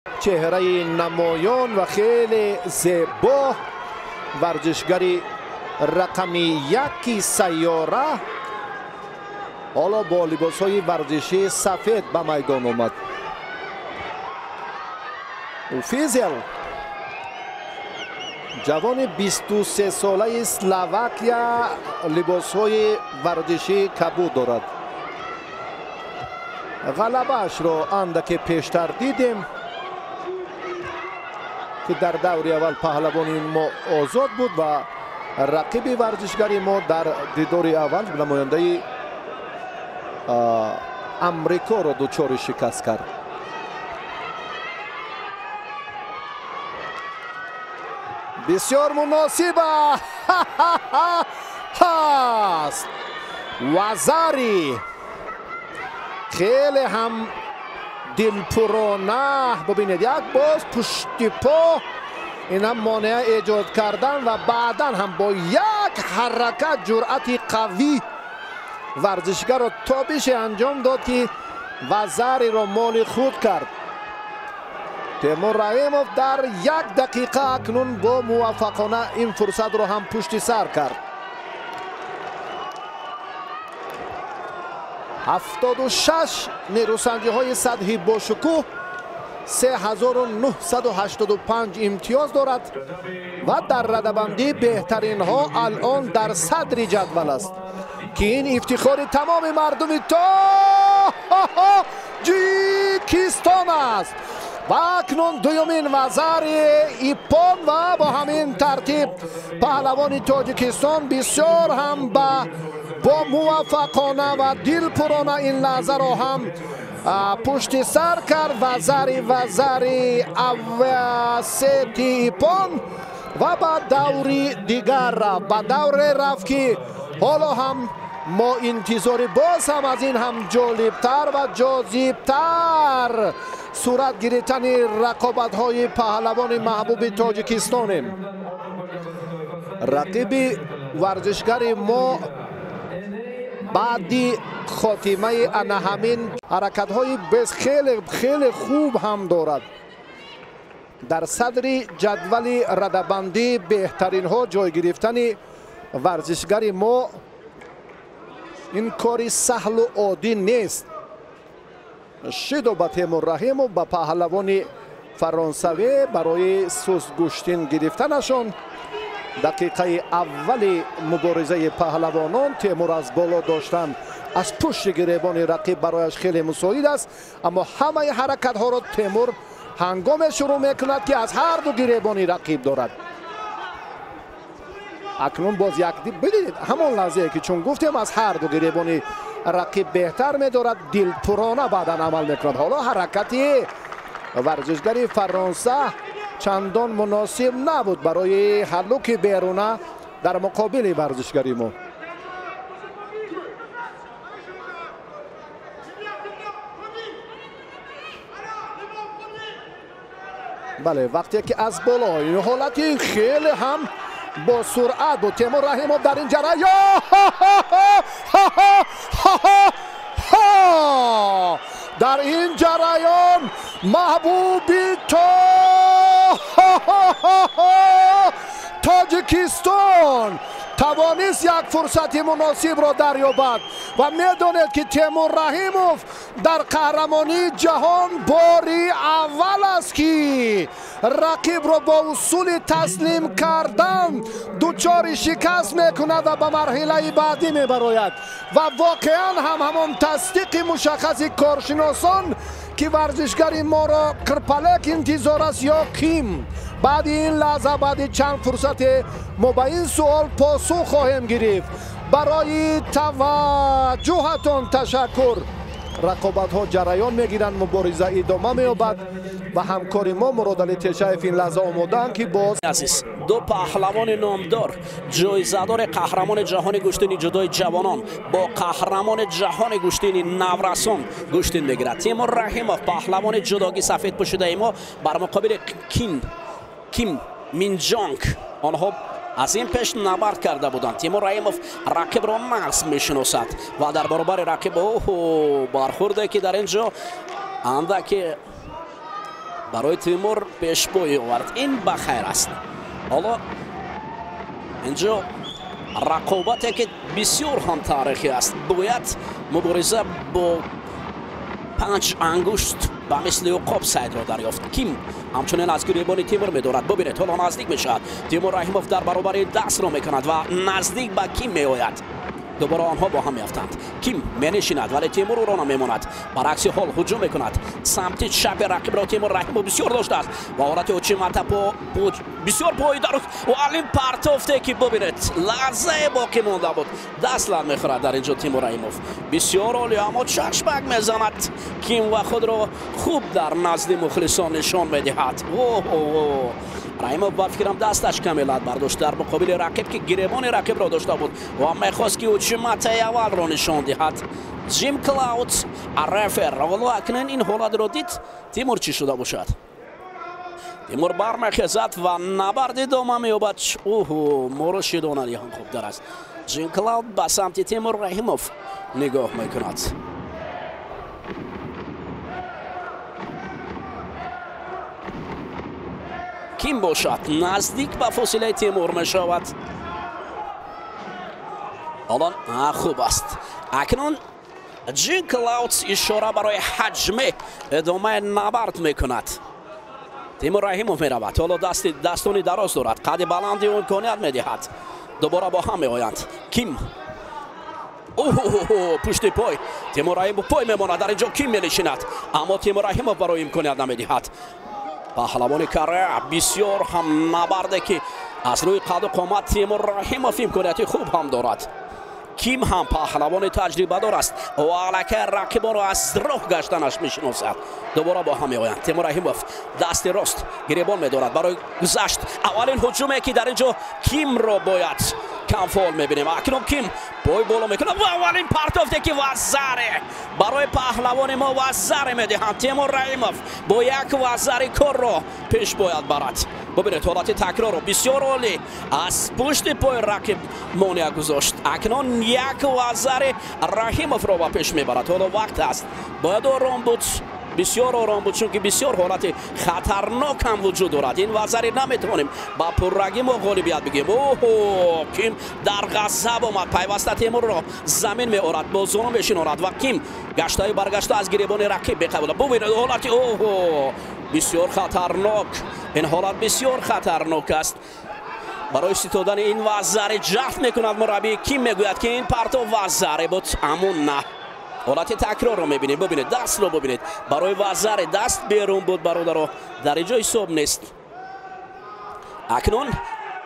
چهره نمایان و خیلی زیبا ورزشگری رقم 1 سیاره حالا با لباس های ورزشی سفید به میدان آمد. اوفیزل جوان 23 ساله اسلواکیا لباس های ورزشی کبود دارد. غلبه‌اش را اندکی پیشتر دیدیم که در دور اول پهلوان ما آزاد بود و رقیب ورزشگری ما در دیدار اول نماینده امریکا را دچار شکست کرد. بسیار مناسب هست وزاری، خیلی هم دلپرانه. ببینید یک باز پشت پا این هم مانع ایجاد کردن و بعدا هم با یک حرکت جرأت قوی ورزشگر را تابش انجام داد که وزاری را مال خود کرد. تیمور رحیموف در 1 دقیقه اکنون با موفقانه این فرصت را هم پشت سر کرد. 76 نیروسنجی های سطحی با شکوه 3985 امتیاز دارد و در رده‌بندی بهترین ها الان در صدر جدول است که این افتخار تمام مردم تاجیکستان است. و اکنون دومین وزیر ایپان و با همین ترتیب پهلوان تاجیکستان بسیار هم با موفقانه و دلپرانه این لحظه را هم پشت سر کرد. وزیر اواسط ایپان و با دوری دیگر به دور رفت که حالا هم ما انتظار باز هم از این هم جالبتر و جاذبتر صورت گرفتن رقابت های پهلوان محبوب تاجیکستانیم. رقیب ورزشگر ما بعدی خاتمه انا همین حرکت های بس خیلی خوب هم دارد. در صدر جدول رده‌بندی بهترین ها جای گرفتن ورزشگر ما این کاری سهل و عادی نیست. شیدو با تیمور رحیم و با پهلوان فرانسوی برای سوزگشتین گرفتنشان. دقیقه اول مبارزه پهلوانان تیمور از بالا داشتن از پشت گریبان رقیب برایش خیلی مساعد است، اما همه حرکت ها را تیمور هنگام شروع میکند که از هر دو گریبان رقیب دارد. اکنون باز یک بدید همان لحظه که چون گفتیم از هر دو گریبان رقیب بهتر می‌دارد دلپرانه بعدا عمل میکند. حالا حرکتی ورزشگری فرانسه چندان مناسب نبود برای هلوک بیرونه در مقابل ورزشگری ما. بله وقتی که از بالا این حالتی خیلی هم با سرعت با تیمور رحیموف در این جریان در این جریان محبوبی تاجیکستان توانست یک فرصت مناسب را دریابد و میداند که تیمور رحیموف در قهرمانی جهان باری اول است که رقیب را با اصول تسلیم کردن دچار شکست میکند و به مرحله بعدی میبراید و واقعا هم همان تصدیق مشخص کارشناسان که ورزشگری ما را کرپلک انتظار است یا کیم. بعد این لحظه بعد چند فرصت ما به این سوال پاسخ خواهیم گرفت. برای توجهتان تشکر. رقابت ها جریان میگیرند، مبارزه ادامه مییابد و همکاری ما مراد علی تشایف این لحظه آماده‌اند که باز عزیز دو پهلوان نامدار جایزه‌دار قهرمان جهان گشتین جدای جوانان با قهرمان جهان گشتین نورسان گشتین میگیرد. تیمور رحیموف پهلوان جداگی سفید پوشیده ما بر مقابل کیم مین جانگ آنها از این پیش نبرد کرده بودند. تیمور رحیموف رقیب را نقص میشناسد و در برابر رقیب برخورده که در اینجا اندکی برای تیمور پیشبویی آورد. این بخیر است. حالا اینجا رقابتی که بسیار هم تاریخی است. باید مبارزه با 5 انگشت به مثل عقاب سعید را دریافت. کیم همچنین از گریبان تیمور می‌دارد. ببینید حالا نزدیک میشد. تیمور رحیموف در برابر دست را میکند و نزدیک به کیم میآید. دوباره آنها با هم میافتند. کیم می‌نشیند ولی تیمور او را نمیماند. برعکس حال هجوم میکند. سمت چپ رقیب را تیمور رحیموف بسیار داشته است. و حالت اوچیمتا بسیار پایدار است. و الان پرتافته که ببینید لحظه باقی مانده بود. دست لرز میخورد در اینجا تیمور رحیموف. بسیار عالی اما چشمک میزند. کیم و خود را خوب در نزد مخلصان نشان میدهد. رحیموف با فکرم دستش کاملا برداشت در مقابل رقیب که گریبان رقیب را داشته بود و میخواست که اوچیمتا اول را نشان دهد. جیم کلاود رفر حالا اکنون این حالت را دید. تیمور چی شده باشد؟ تیمور برمیخیزد و نبرد ادامه مییابد. مورو شیدانه هم خوب در است. جیم کلاود به سمت تیمور رحیموف نگاه میکند. کیم باشد نزدیک به فاصله تیمور میشود. حالا خوب است. اکنون جیم کلاود اشاره برای حجم ادامه نبرد میکند. تیمور رحیموف میرود. حالا دستانی دراز دارد. قد بلندی امکانیت میدهد. دوباره با هم میآیند. کیم پشت پای تیمور رحیموف پای میماند. در اینجا کیم مینشیند اما تیمور رحیموف برای امکانیت نمیدهد. پهلوان کره بسیار هم نبرده که از روی قد و قامت تیمور رحیموف امکانیت خوب هم دارد. کیم هم پهلوان تجربه دار است و الکی رقیبان را از راه گشتنش میشناسد. دوباره با هم میآیند. تیمور رحیموف دست راست گریبان میدارد برای گذشت. اولین هجومی که در اینجا کیم را باید کم فعال میبینیم. اکنون کیم پای بالا میکنه و اولین پرتافته که وزره برای پهلوان ما وزره میدهند. تیمور رحیموف با یک وزره کار را پیش باید برد. ببینید حالت تکرار رو بسیار عالی از پشت پای رقیب مانع گذاشت. اکنون یک وزره رحیموف را پیش میبرد. حالا وقت است باید آرام بود. بسیار آرام بود چون که بسیار حالت خطرناک هم وجود دارد. این وزری نمیتونیم با پررگی ما غالبیت بگیم. کیم در غضب آمد. پیوسته تیمور را زمین میآورد با زانو میشیناند و کیم گشتای برگشته از گریبان رقیب بقبول. ببینید حالت بسیار خطرناک. این حالت بسیار خطرناک است. برای ستودن این وزر جهد میکند مربی کیم میگوید که این پرتو وزره بود اما نه. حالت تکرار رو میبینید. ببینید دست رو ببینید برای وزر دست بیرون بود برادر در اینجا حساب نیست. اکنون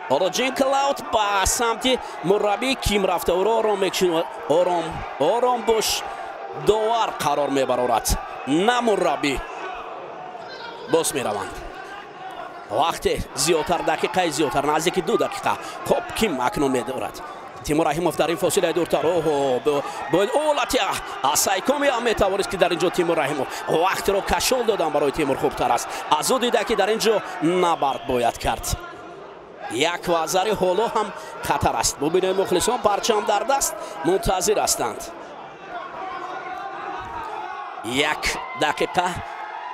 حالا جیم کلاود با سمت مربی کیم رفته و آرام میکشد. آرام باش داور قرار میبرد نه مربی. باز میروند. وقت زیادتر دقیقه زیادتر نزدیک 2 دقیقه. خب کیم اکنون میدارد. تیمور رحیموف در این فاصله دورتر باید اولتی سایکومی هم میتوانست که در اینجا تیمور رحیموف وقت رو کشول دادن برای تیمور خوبتر است. از او دیده که در اینجا نبرد باید کرد. یک وزری حالا هم خطر است. ببینید مخلصان پرچم در دست منتظر هستند. 1 دقیقه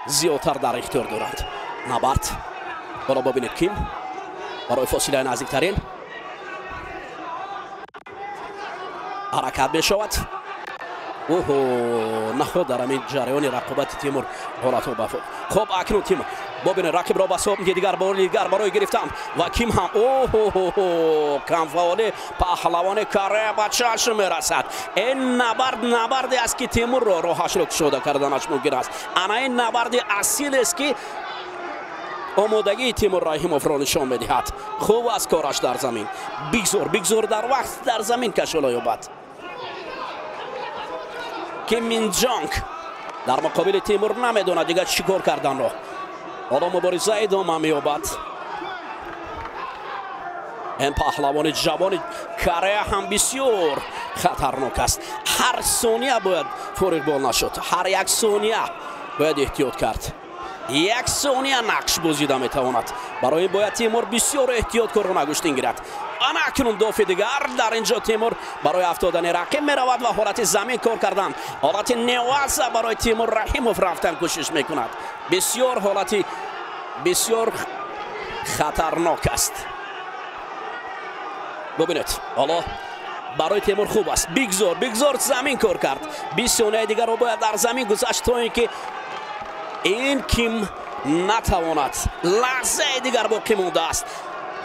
زیادتر در اختیار دارند. نبرد. حالا ببینید کیم برای فاصله نزدیکترین حرکت بشود. نخود در همین جریان رقابت تیمور حالت رو بفرد. خب اکنون تیمور ببینید رقیب را بساب میگه دیگر برای گرفتن و کیم هم کم فعالی پهلوان کره به چشم میرسد. این نبردی است که تیمور را راهش رو شده کردنش ممکن است. این نبرد اصیل است که آمادگی تیمور رحیموف را نشان میدهد. خوب از کارش در زمین بگذار در وقت در زمین کشول یابد. کیم من جانگ در مقابل تیمور نمیدونه دیگه چیکار کردن را. حالا مبارزه ادامه مییابد. این پهلوان جوان کره هم بسیار خطرناک است. هر ثانیه باید فارغ بال نشد. هر یک ثانیه باید احتیاط کرد. 1 ثانیه نقش بازیده میتواند. برای باید تیمور بسیار احتیاط کار را نگوشتین گیرد. اکنون دافع دیگر در اینجا تیمور برای افتادن رقیب میرود و حالت زمین کار کردن حالت نوازه برای تیمور رحیموف رفتن کوشش میکند. بسیار حالتی بسیار خطرناک است. ببینید حالا برای تیمور خوب است. بیگزور زمین کار کرد. 20 ثانیه دیگر رو باید در زمین گذاشت تا اینکه این کیم نتواند. لحظه دیگر باقی مونده است.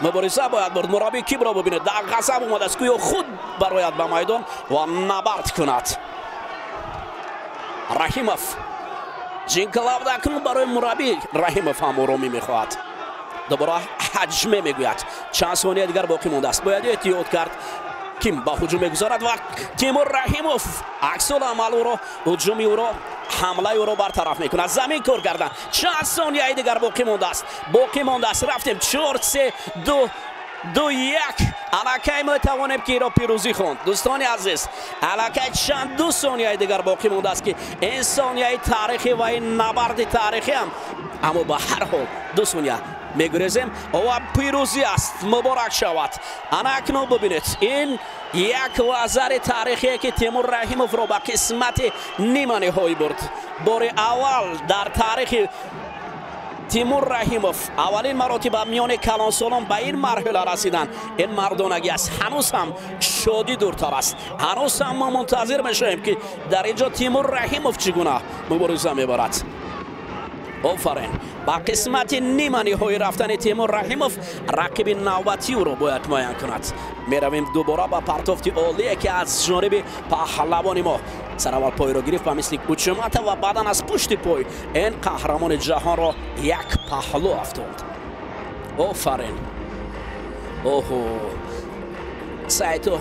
مبارزه باید برد. مربی کیم را ببینید در غضب اومده است که خود براید به میدان و نبرد کند. رحیموف جینکلاو دکنون برای مربی رحیموف هم آرامی میخواهد. دوباره حجمه میگوید چند ثانیه دیگر باقی مونده است. باید احتیاط کرد. کیم با هجوم میگذارد و تیمور رحیموف عکس العمل او را هجومی او را حمله او را برطرف میکند. زمین کار کردن. چند ثانیه دیگر باقی مونده است. رفتیم 4 3 2 2 1. الکی ما توانیم که را پیروزی خوند. دوستان عزیز الکی چند 2 ثانیه دیگر باقی مونده است که این ثانیه تاریخی و این نبرد تاریخی هم اما به هر حال 2 ثانیه میگریزیم و پیروزی است. مبارک شود. اکنون ببینید این یک وزر تاریخی که تیمور رحیموف را به قسمت نیمه نهایی برد. بار اول در تاریخ تیمور رحیموف اولین مراتب میان کلانسالان به این مرحله رسیدن. این مردانگی است. هنوز هم شادی دورتر است. هنوز هم ما منتظر میشیم که در اینجا تیمور رحیموف چگونه مبارزه میبرد. آفرین. با قسمت نیمه نهایی رفتن تیمور رحیموف رقیب نوبتی او را باید معین کند. میرویم دوباره با پرتافت عالی که از جانب پهلوان ما سر اول پای را گرفت و مثل کوچمت و بعدا از پشت پای این قهرمان جهان را یک پهلو افتاد. آفرین. اوهو سایتو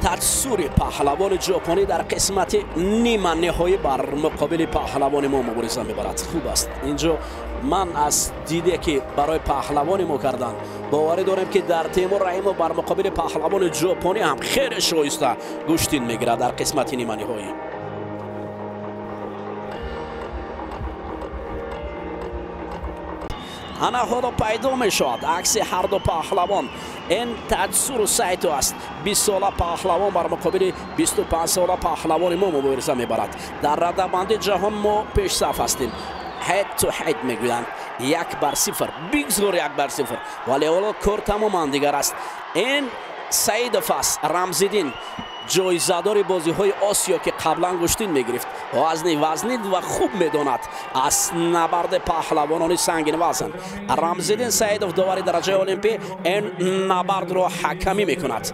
تاتسوری پهلوان ژاپنی در قسمت نیمه نهایی بر مقابل پهلوان ما مبارزه میبرد. خوب است. اینجا من از دیده که برای پهلوان ما کردن باوری دارم که در تیمور رحیموف بر مقابل پهلوان ژاپنی هم خیلی شایسته گوشتین میگیرد در قسمت نیمه نهایی. انا خود پیدا می شود عکس هر دو پهلوان. این تاتسورو سایتو است. 20 ساله پهلوان بر مقابل 25 ساله پهلوان ما مبارزه میبرد. در رده‌بندی جهان ما پیش صف هستیم. هید تو هید میگویند 1-0 بیگزور 1-0 ولی حالا کار تماما دیگر است. این سعیدوف است. رمزیدین جایزه‌دار بازی‌های آسیا که قبلا گشتین میگرفت. وزنی و خوب میداند از نبرد پهلوانان سنگین وزن. رمزیدین سعیدوف داور درجه المپی این نبرد را حکمی میکند.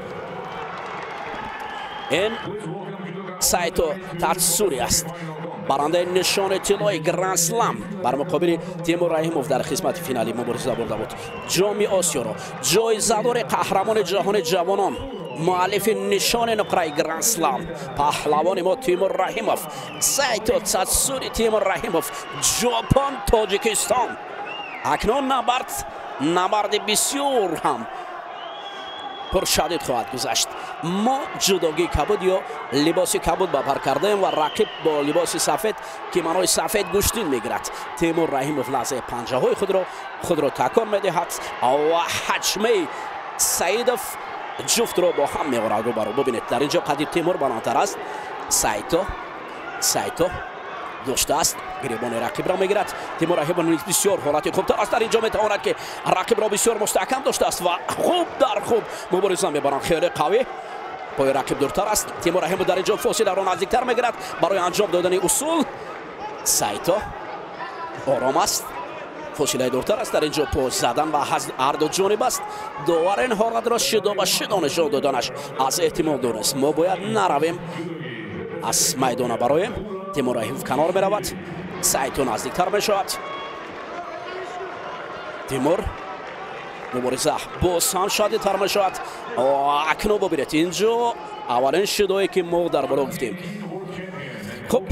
این سایتو تاتسوری است. برنده نشان طلای گرند اسلم بر مقابل تیمور رحیموف در قسمت فینالی مبارزه برده بود. جام آسیا را جایزه‌دار قهرمان جهان جوانان مؤلف نشان نقره گرند اسلم پهلوان ما تیمور رحیموف. سایتو تاتسوری تیمور رحیموف ژاپن تاجیکستان. اکنون نبرد بسیار هم پرشدید خواهد گذشت. ما جداگی کبود یا لباس کبود با پر کردیم و رقیب با لباس سفید که منای سفید گوشتین میگیرد. تیمور رحیموف لحظه پنجه های خود را تکان میدهد و حجمه سعیدوف جفت را با هم میآورد. رو برو ببینید در اینجا قدیر تیمور بلندتر است. سایتو داشته است. گریبان رقیب را میگیرد. تیمور رحیموف بسیار حالت خوبتر است. در اینجا میتواند که رقیب را بسیار مستحکم داشته است و خوب مبارزه میبرند. خیلی قوی. پای رقیب دورتر است. تیمور رحیموف در اینجا فاصله را نزدیکتر میگیرد برای انجام دادن اصول. سایتو آرام است. فاصله دورتر است. در اینجا پاس زدن و هر دو جانب است. داور این حالت را شدا نشان دادنش از احتمال دانست. ما باید نرویم از میدان برایم. تیمور رحیموف کنار می رود. سایتو نزدیکتر می شود. تیمور مبارزه بازم شدیدتر می شود. اکنون ببینید اینجا اولین شدایی که ما در بالا گفتیم. خب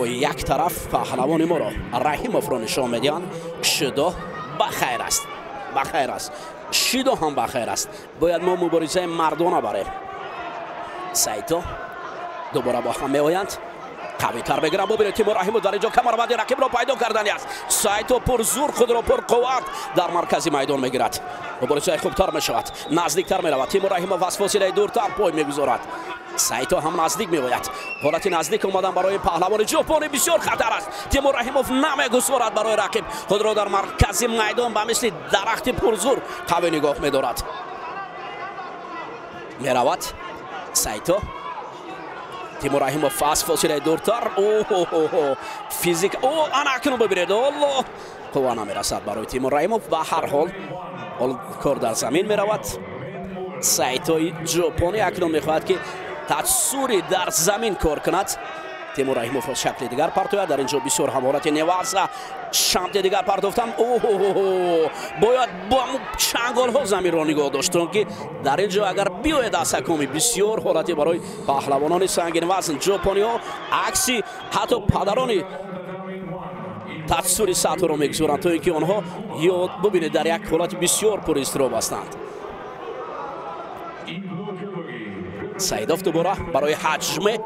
یک طرف پهلوان ما را رحیموف را نشان میدهند. شدا بخیر است. شیدو هم بخیر است. باید ما مبارزه مردانه بریم. سایتو دوباره با هم میآیند. قوی‌تر بگیرن. ببینید تیمور رحیموف در اینجا کمربند رقیب را پیدا کردنی است. سایتو پر زور خود را پر قوت در مرکز میدان میگیرد. مبارزه خوبتر میشود، نزدیکتر میرود. تیمور رحیموف از فاصله دورتر پای میگذارد. سایتو هم نزدیک میآید. حالت نزدیک اومدن برای پهلوان ژاپنی بسیار خطر است. تیمور رحیموف نمیگذارد برای رقیب خود را در مرکز میدان به مثل درخت پرزور قوی نگاه میدارد. میرود سایتو. تیمور رحیموف از فاصله دورتر. فیزیک آن اکنون ببینید الله قوا نمیرسد برای تیمور رحیموف. به هر حال کار در زمین میرود. سایتوی ژاپنی اکنون میخواهد که تصوری در زمین کار کند. تیمور رحیموف شکل دیگر پرتوید. در اینجا بسیار حمارت نوازه شمت دیگر پرتوفتن. باید با چنگال ها زمین را نگاه داشتن که در اینجا اگر بیاید از حکمی بسیار حالتی برای پهلوانان سنگین وزن ژاپنی ها عکسی حتی پدران تصوری سطح را میگذارند تا اینکه آنها یاد ببینید در یک حالت بسیار پر اضطراب هستند. سایدوف دوباره برای حجمه.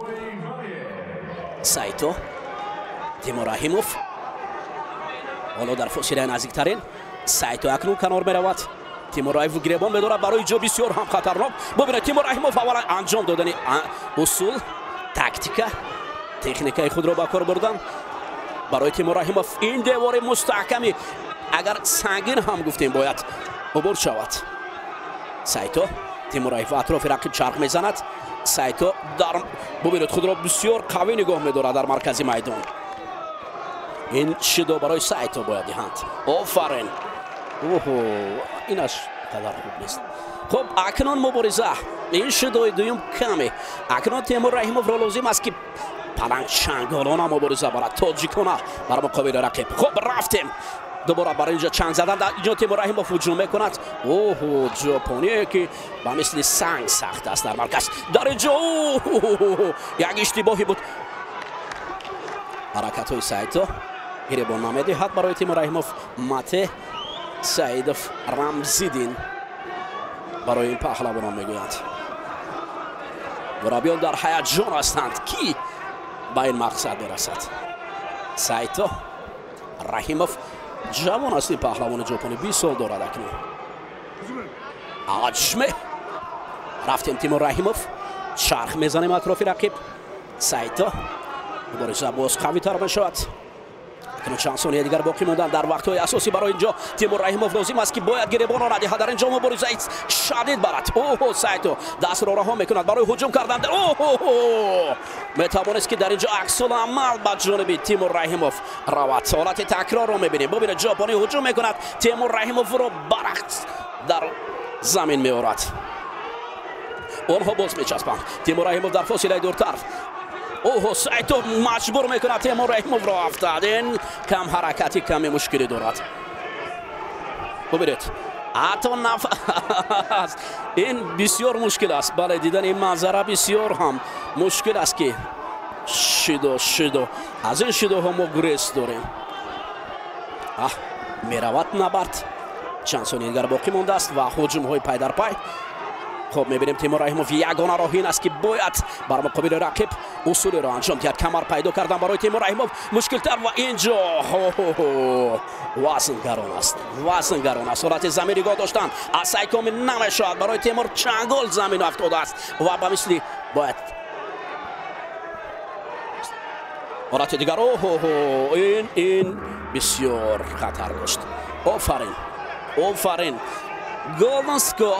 سایتو تیمور رحیموف حالا در فاصله نزدیکترین. سایتو اکنون کنار میرود. تیمور رحیموف گریبان میدارد برای اینجا بسیار هم خطرناک. ببینید تیمور رحیموف اولا انجام دادن اصول تاکتیکا تکنیکای خود را با کار بردن برای تیمور رحیموف. این دیوار مستحکمی اگر سنگین هم گفتیم باید عبور شود. سایتو تیمور رحیموف اطراف رقیب چرخ میزند. سایتو در ببینید خود را بسیار قوی نگاه میدارد در مرکز میدان. این شیدو برای سایتو باید دهند. آفرین. اینش قدر خوب نیست. خب اکنون مبارزه این شیدوی دویم کمه. اکنون تیمور رحیموف را لازم است که پلنگ چنگالانه مبارزه برد تاجیکانه بر مقابل رقیب. خب رفتیم دوباره برای اینجا چنگ زدن. در اینجا تیمور رحیموف هجوم میکند. ژاپنی که با مثل سنگ سخت است در مرکز. در اینجا یک اشتباهی بود. حرکت های سایتو گریبان نمیدهد برای تیمور رحیموف. مته سایدوف رمزیدین برای این پهلوانان میگویند. مربیان در هیجان هستند کی با این مقصد برسد. سایتو رحیموف جوان است. این پهلوان ژاپنی 20 سال دارد اکنون. حجمه رفتیم. تیمور رحیموف چرخ میزنیم اطراف رقیب. سایتو مبارزه باز قوی تر میشود. اکنون چند ثانیه دیگر باقی موندن در وقت‌های اساسی برای اینجا. تیمور رحیموف لازم است که باید گریبان را ندهد. در اینجا مبارزه شدید برد. سایتو دست را رها میکند برای هجوم کردن. میتوانست که در اینجا عکس العمل به جانب تیمور رحیموف رود. حالت تکرار را میبینیم. ببینید ژاپنی هجوم میکند. تیمور رحیموف را برعکس در زمین میآورد. آنها باز میچسبند. تیمور رحیموف در فاصله دورتر. سایتو مجبور میکند تیمور رحیموف را افتاد. این کم حرکتی کمی مشکلی دارد. ببینید حتی نفس این بسیار مشکل است. بله دیدن این منظره بسیار هم مشکل است که شیدو از این شیدو ها ما گریز داریم. میرود نبرد. چند ثانیه دیگر باقی مانده است و هجوم های پای در پای. خب میبینیم تیمور رحیموف یگانه راه این است که باید بر مقابل رقیب اصول را انجام دهد. کمر پیدا کردن برای تیمور رحیموف مشکل تر و اینجا وزنگران است. وزنگران است. حالت زمین نگاه داشتن از سایتو نمیشود. برای تیمور چنگال زمین افتاده است و به مثلی باید حالت دیگر. این بسیار خطر داشت. آفرین گلدن سکو.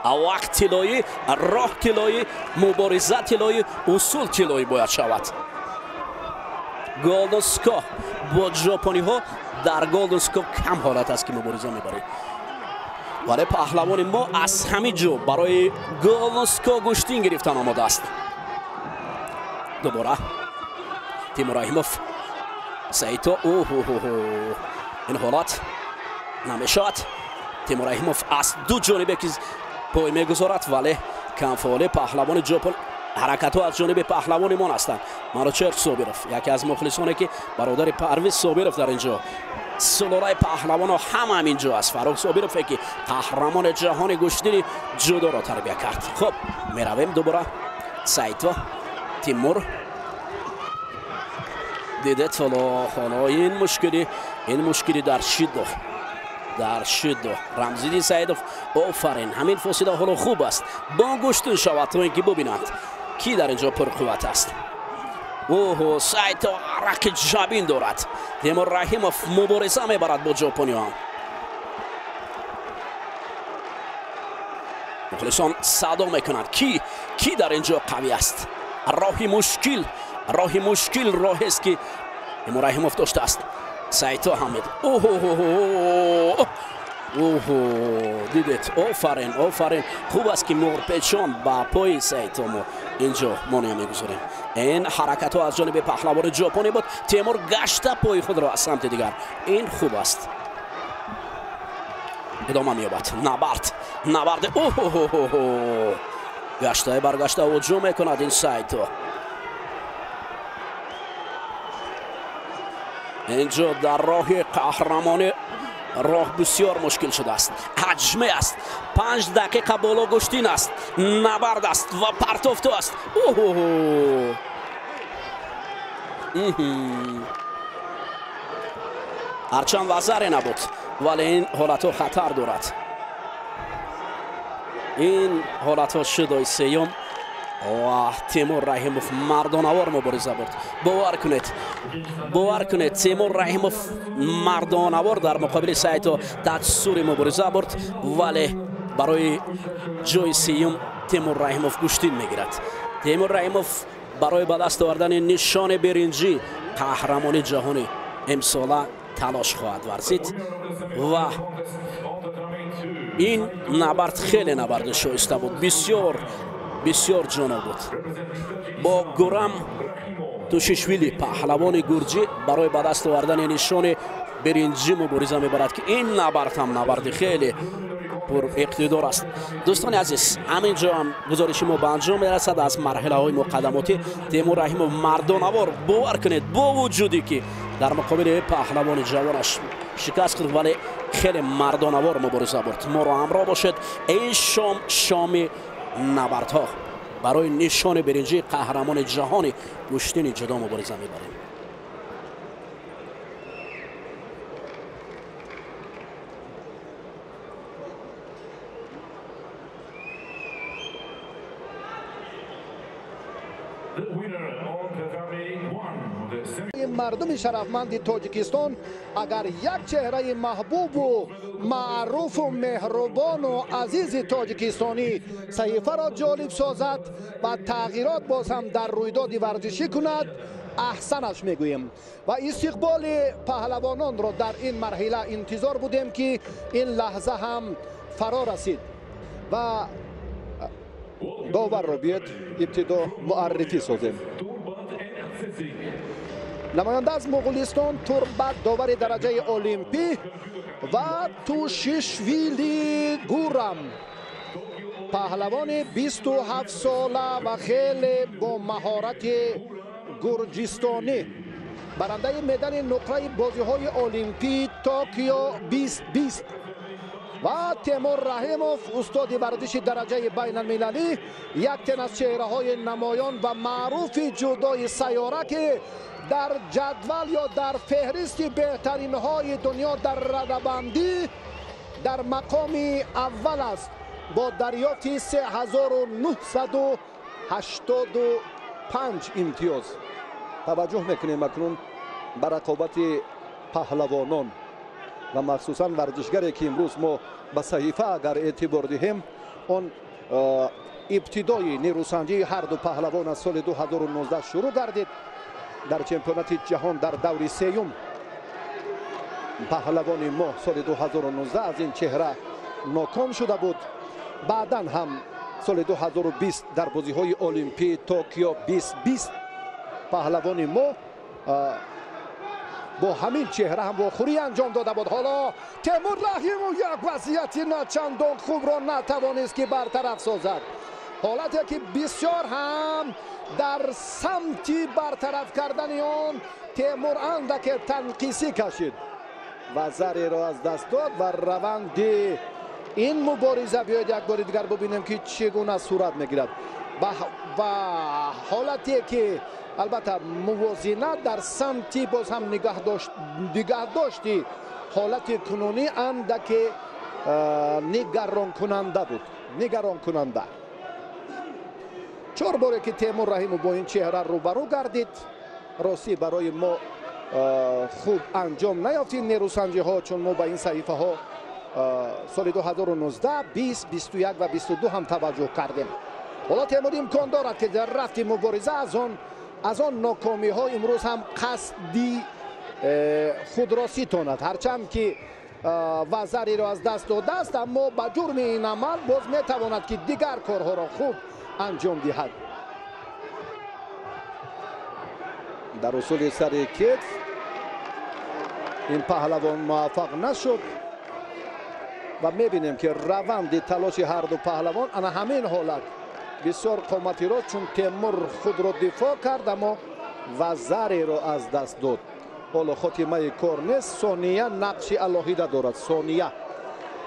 وقت طلایی، راه طلایی، مبارزه طلایی، اصول طلایی باید شود. گلدن سکو با ژاپنی ها در گلدن سکو کم حالت است که مبارزه میبرید. ولی پهلوان ما از همین جا برای گلدن سکو گشتین گرفتن آماده است. دوباره تیمور رحیموف سایتو. این حالت نمیشود. تیمور رحیموف از دو جانبه که پای میگذارد ولی کم فعال پهلوان ژاپن. حرکت ها از جانب پهلوان ما هستند. مانوچهر صابرف یکی از مخلصانی که برادر پرویز صابرف در اینجا سلالای پهلوان ها هم اینجا است. فاروق صابرف که قهرمان جهان گشتین جودو را تربیت کرد. خب میرویم دوباره. سایتو تیمور رحیموف دیدید حالا این مشکلی در شد رمزیدین سعیدوف آفرین همین فاصله حالا خوب است با گشتن شود تا اینکه ببینند کی در اینجا پرقوت است. اوه سعید رک جبین دارد. تیمور رحیموف مبارزه میبرد با ژاپنیان. مخلصان صدا میکنند کی در اینجا قوی است. راهی مشکل راه است که تیمور رحیموف داشته است. سعید حمید اوه دیدید آفرین خوب است که مورپیچان با پای سعید ما اینجا مانع میگذاریم. این حرکت ها از جانب پهلوان ژاپنی بود. تیمور گشته پای خود را از سمت دیگر. این خوب است. ادامه مییابد نبرد اوه برگشته هجوم میکند این سعید. اینجا در راه قهرمانی راه بسیار مشکل شده است. حجمه است. 5 دقیقه بالا گشتین است. نبرد است و پرتافت است. هرچند وزره نبود ولی این حالت ها خطر دارد. این حالت ها شدای سیوم و تیمور رحیموف مردانوار مبارزه برد. باور کنید تیمور رحیموف مردانوار در مقابل سعید تجسور مبارزه برد ولی برای جای سیوم تیمور رحیموف گشتین میگیرد. تیمور رحیموف برای به دست آوردن نشان برنجی قهرمانی جهانی امساله تلاش خواهد ورزید و این نبرد خیلی نبرد شایسته بود. بسیار جانا بود. با گورم توشیشویلی پهلوان گرجی برای به دست آوردن نشان برنجی مبارزه میبرد که این نبرد هم نبرد خیلی پر اقتدار است. دوستان عزیز همینجا هم گزارش ما به انجام میرسد از مرحله های مقدماتی. تیمور رحیموف مردانوار باور کنید با وجودی که در مقابل پهلوان جوانش شکست خورد ولی خیلی مردانوار مبارزه برد. ما رو همراه باشد. این شام نبردها برای نشان برنجی قهرمان جهانی گشتین جدا مبارزه میبریم. مردم شرفمند تاجیکستان اگر یک چهره محبوب و معروف و مهربان و عزیز تاجیکستانی صحیفه را جالب سازد و تغییرات باز هم در رویداد ورزشی کند احسنش میگوییم و استقبال پهلوانان را در این مرحله انتظار بودیم که این لحظه هم فرا رسید و داور را بیاد ابتدا معرفی سازیم. نماینده از مغولستان توربت داور درجه المپی و توشیشویلی گورم پهلوان 27 ساله و خیلی با مهارت گرجستانی برنده مدال نقره بازی های المپی توکیو 2020 و تیمور رحیموف استاد ورزش درجه بین المللی یک تن از چهره های نمایان و معروف جودوی سیاره که در جدول یا در فهرست بهترین های دنیا در رده‌بندی در مقام اول است با دریافت 3985 امتیاز. توجه میکنیم اکنون به رقابت پهلوانان و مخصوصا ورزشگری که امروز ما به صحیفه اگر اعتبار دهیم اون ابتدای نیروسنجی هر دو پهلوان از سال 2019 شروع گردید. در چمپیونات جهان در دور سیوم پهلوان ما سال 2019 از این چهره ناکام شده بود. بعدا هم سال 2020 در بازی های المپی توکیو 2020 پهلوان ما با همین چهره هم واخوری انجام داده بود. حالا تیمور رحیموف یک وضعیت نچندان خوب را نتوانست که برطرف سازد. حالتی که بسیار هم در سمتی برطرف کردن آن تیمور اندک تنقیسی کشید و زری را از دست داد و روند این مبارزه بیاید یک بار دیگر ببینیم که چگونه صورت میگیرد و حالتی که البته موازنه در سمتی باز هم نگه داشتی حالت کنونی اندک نگران کننده بود. نگران کننده. 4 باره که تیمور رحیموف با این چهره روبرو گردید. راستی برای ما خوب انجام نیافتیم نیروسنجی ها، چون ما به این صحیفه ها سال 2019 20 21 و 22 هم توجه کردیم. حالا تیمور امکان دارد که در رفت مبارزه از آن ناکامی ها امروز هم قصدی خود را ستاند، هرچند که وزری را از دست داده است، اما با جرم این عمل باز میتواند که دیگر کارها را خوب انجام دهد. در اصول سر کتف این پهلوان موفق نشد و میبینیم که روند تلاش هر دو پهلوان انا همین حالت بسیار قامتی را، چون تیمور خود را دفاع کرد اما وزری را از دست داد. حالا خاتمه کار نیست، ثانیه نقش الهیده دارد. ثانیه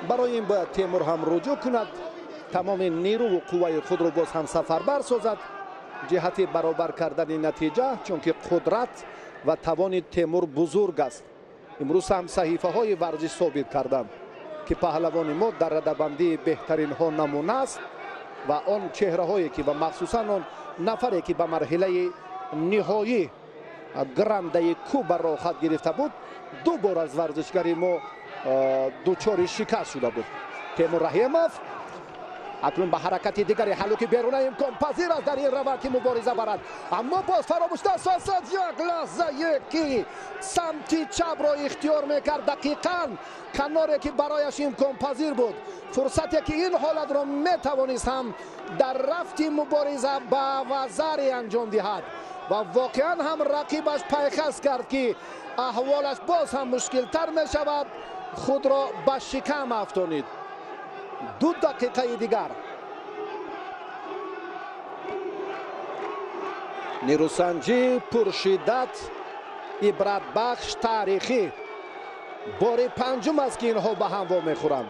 برای این باید تیمور هم رجوع کند، تمام نیرو و قوه خود را باز هم سفربر سازد جهت برابر کردن نتیجه، چون که قدرت و توان تیمور بزرگ است. امروز هم صحیفه های ورزش ثابت کردند که پهلوان ما در ردبندی بهترین ها نمونه است و آن چهره هایی که و مخصوصا آن نفری که به مرحله نهایی گرنده کوبر را خط گرفته بود 2 بار از ورزشگری ما دوچار شکست شده بود. تیمور رحیموف اکنون به حرکت دیگری حلوکی بیرون امکان پذیر است در این روند مبارزه برد، اما باز فراموش نسازد یک لحظه یکی سمتی چپ را اختیار میکرد، دقیقاً کناری که برایش امکان پذیر بود، فرصتی که این حالت را میتوانست هم در رفت مبارزه با وزری انجام دهد و واقعا هم رقیبش پیخست کرد که احوالش باز هم مشکل تر می شود، خود را به شکم افتانید. 2 دقیقه دیگر نیروسنجی پرشدت، عبرت بخش، تاریخی، بار 5م است که اینها به هم وا میخورند.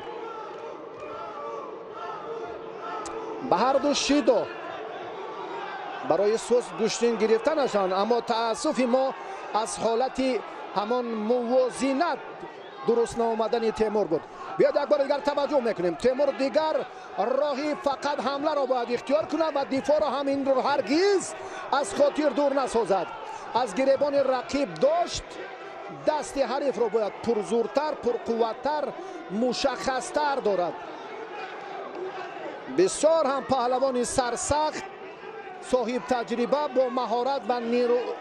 به هر دو شیدا برای سوس گوشتین گرفتنشان، اما تأسف ما از حالت همان موازنت درست نآمدن تیمور بود. بیاید یک بار دیگر توجه میکنیم، تیمور دیگر راهی فقط حمله را باید اختیار کند و دفاع را هم این رو هرگز از خاطر دور نسازد. از گریبان رقیب داشت، دست حریف را باید پرزورتر، پرقوتتر، مشخصتر دارد. بسیار هم پهلوان سرسخت، صاحب تجربه، با مهارت و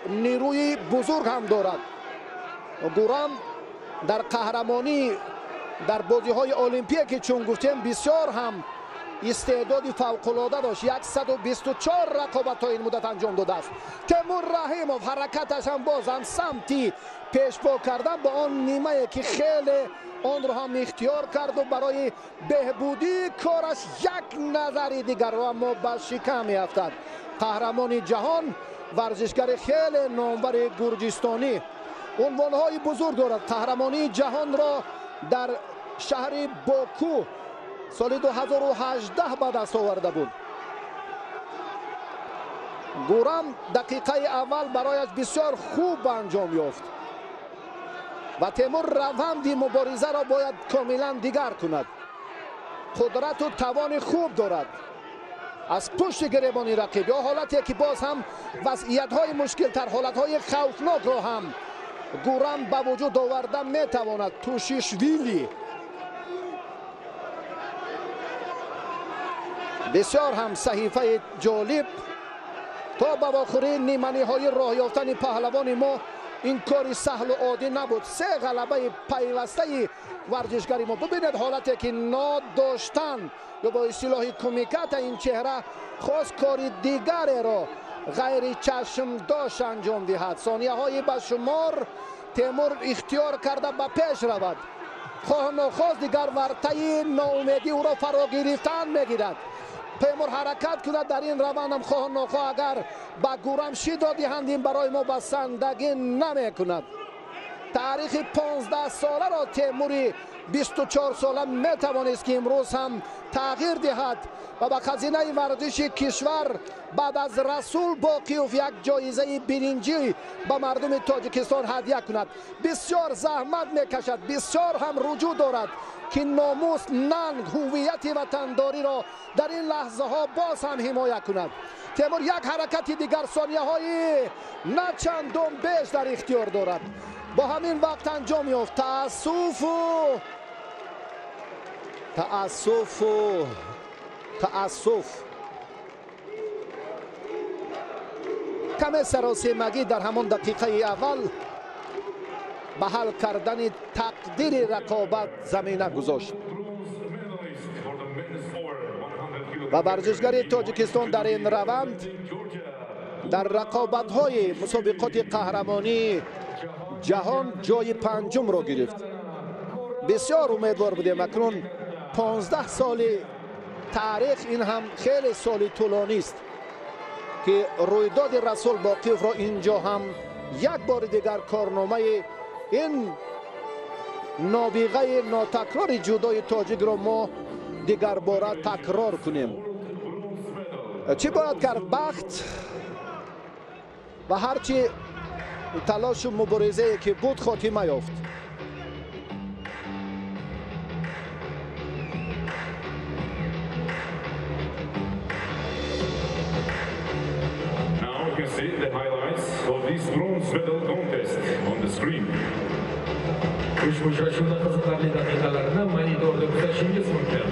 نیروی بزرگ هم دارد. گورام در قهرمانی در بازی های المپیک که چون گفتیم بسیار هم استعداد فوق‌العاده داشت، 124 رقابت های این مدت انجام داده است. تیمور رحیموف حرکتش هم باز هم سمتی پیش پا کردن با آن نیمه که خیلی آن رو هم اختیار کرد و برای بهبودی کارش یک نظری دیگر و اما به شکم میافتد. قهرمان جهان، ورزشگر خیلی نامور گرجستانی، عنوانهای بزرگ دارد. قهرمانی جهان را در شهر باکو سال 2018 به دست آورده بود. گورام دقیقه اول برایش بسیار خوب انجام یافت و تیمور روند مبارزه را باید کاملا دیگر کند. قدرت و توان خوب دارد از پشت گریبان رقیب، یا حالتی که باز هم وضعیت های مشکل تر، حالت های خوفناک را هم گورام با وجود آورده میتواند. توشیشویلی بسیار هم صحیفه جالب. تا به واخری نیمه های راه یافتن پهلوان ما این کاری سهل و عادی نبود. 3 غلبه پیوسته ورزشگری ما. ببینید حالتی که ناداشتن یا با اصطلاح کمیکت این چهره خواست کاری دیگری را غیر چشم داشت انجام دهد. ثانیه های به شمار تیمور اختیار کرده به پیش رود. خواه نخواست دیگر ورطه ناامیدی او را فرا گرفتن میگیرد. تیمور حرکت کند در این روند هم خواه نخواه اگر با گورم شیدا دهند برای ما بسندگی نمی کند. تاریخ 15 ساله را تیموری 24 ساله می توانست که امروز هم تغییر دهد و به خزینه ورزش کشور بعد از رسول باقیوف یک جایزه برنجی به مردم تاجیکستان هدیه کند. بسیار زحمت میکشد، بسیار هم رجوع دارد که ناموس، ننگ، هویت وطنداری را در این لحظه ها باز هم حمایت کند. تیمور یک حرکت دیگر ثانیه های نه چندان بیش در اختیار دارد، با همین وقت انجام یافت. تأسف کمی سراسیمگی در همان دقیقه اول به حل کردن تقدیر رقابت زمینه گذاشت و ورزشگر تاجیکستان در این روند در رقابت‌های مسابقات قهرمانی جهان جای پنجم را گرفت. بسیار امیدوار بودیم. اکنون 15 سال تاریخ، این هم خیلی سال طولانی است که رویداد رسول باقیوف را اینجا هم یک بار دیگر کارنامه این نابغه ناتکرار جودوی تاجیک را ما دیگر باره تکرار کنیم. چی باید کرد؟ بخت و هرچی تلاش و مبارزه که بود خاتمه یافت. Now you can see the highlights of this bronze medal contest on the screen. Ushbu uchrashuvning qiziqarli daqiqalarini monitorda kuzatishingiz mumkin.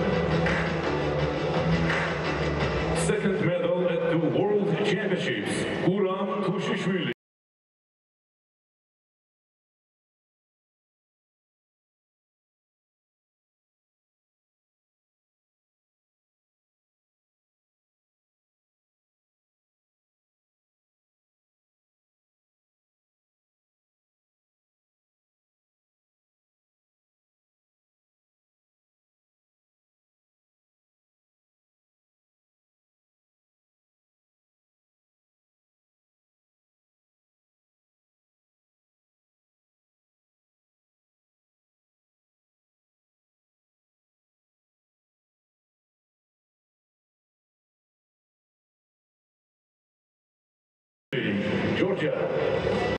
Second medal at the World Championships, Guram Tushishvili. Georgia.